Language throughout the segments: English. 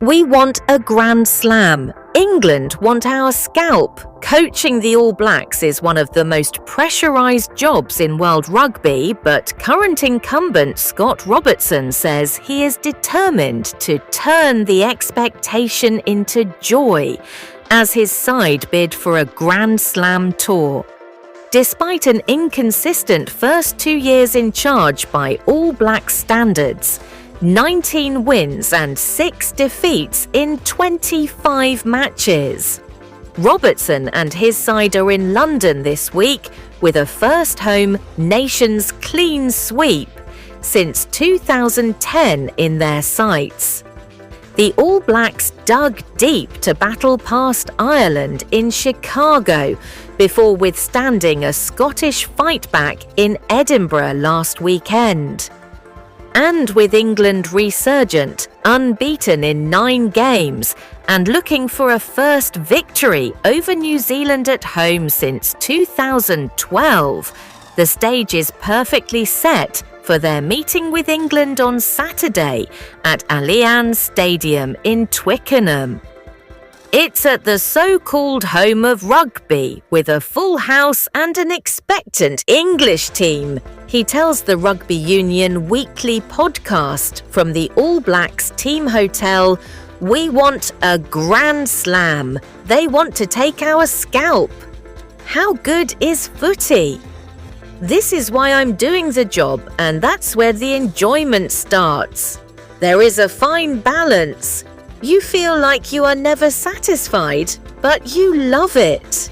We want a Grand Slam. England want our scalp. Coaching the All Blacks is one of the most pressurised jobs in world rugby, but current incumbent Scott Robertson says he is determined to turn the expectation into joy as his side bid for a Grand Slam tour. Despite an inconsistent first 2 years in charge by All Black standards, 19 wins and 6 defeats in 25 matches. Robertson and his side are in London this week with a first home nation's clean sweep since 2010 in their sights. The All Blacks dug deep to battle past Ireland in Chicago before withstanding a Scottish fightback in Edinburgh last weekend. And with England resurgent, unbeaten in 9 games, and looking for a first victory over New Zealand at home since 2012, the stage is perfectly set for their meeting with England on Saturday at Allianz Stadium in Twickenham. It's at the so-called home of rugby, with a full house and an expectant English team, he tells the Rugby Union weekly podcast from the All Blacks team hotel. We want a Grand Slam. They want to take our scalp. How good is footy? This is why I'm doing the job, and that's where the enjoyment starts. There is a fine balance. You feel like you are never satisfied, but you love it.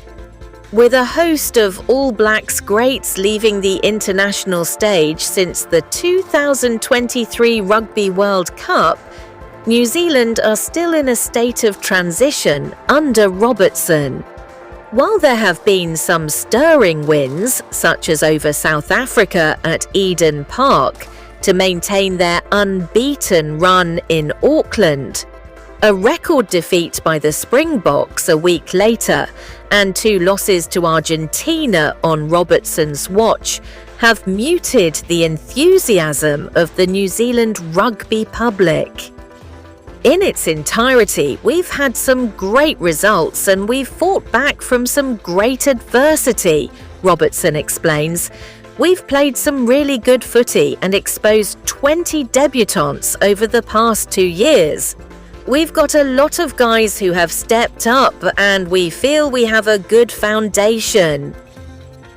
With a host of All Blacks greats leaving the international stage since the 2023 Rugby World Cup, New Zealand are still in a state of transition under Robertson. While there have been some stirring wins, such as over South Africa at Eden Park, to maintain their unbeaten run in Auckland, a record defeat by the Springboks a week later, and 2 losses to Argentina on Robertson's watch have muted the enthusiasm of the New Zealand rugby public. In its entirety, we've had some great results and we've fought back from some great adversity, Robertson explains. We've played some really good footy and exposed 20 debutants over the past 2 years. We've got a lot of guys who have stepped up and we feel we have a good foundation.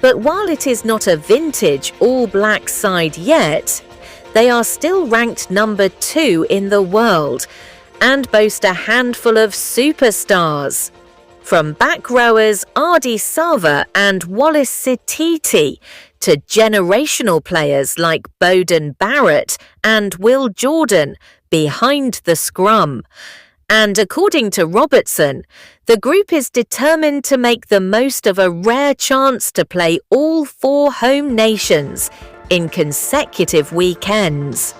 But while it is not a vintage All Black side yet, they are still ranked number 2 in the world and boast a handful of superstars. From back rowers Ardie Savea and Wallace Sititi to generational players like Bowden Barrett and Will Jordan behind the scrum. And according to Robertson, the group is determined to make the most of a rare chance to play all 4 home nations in consecutive weekends.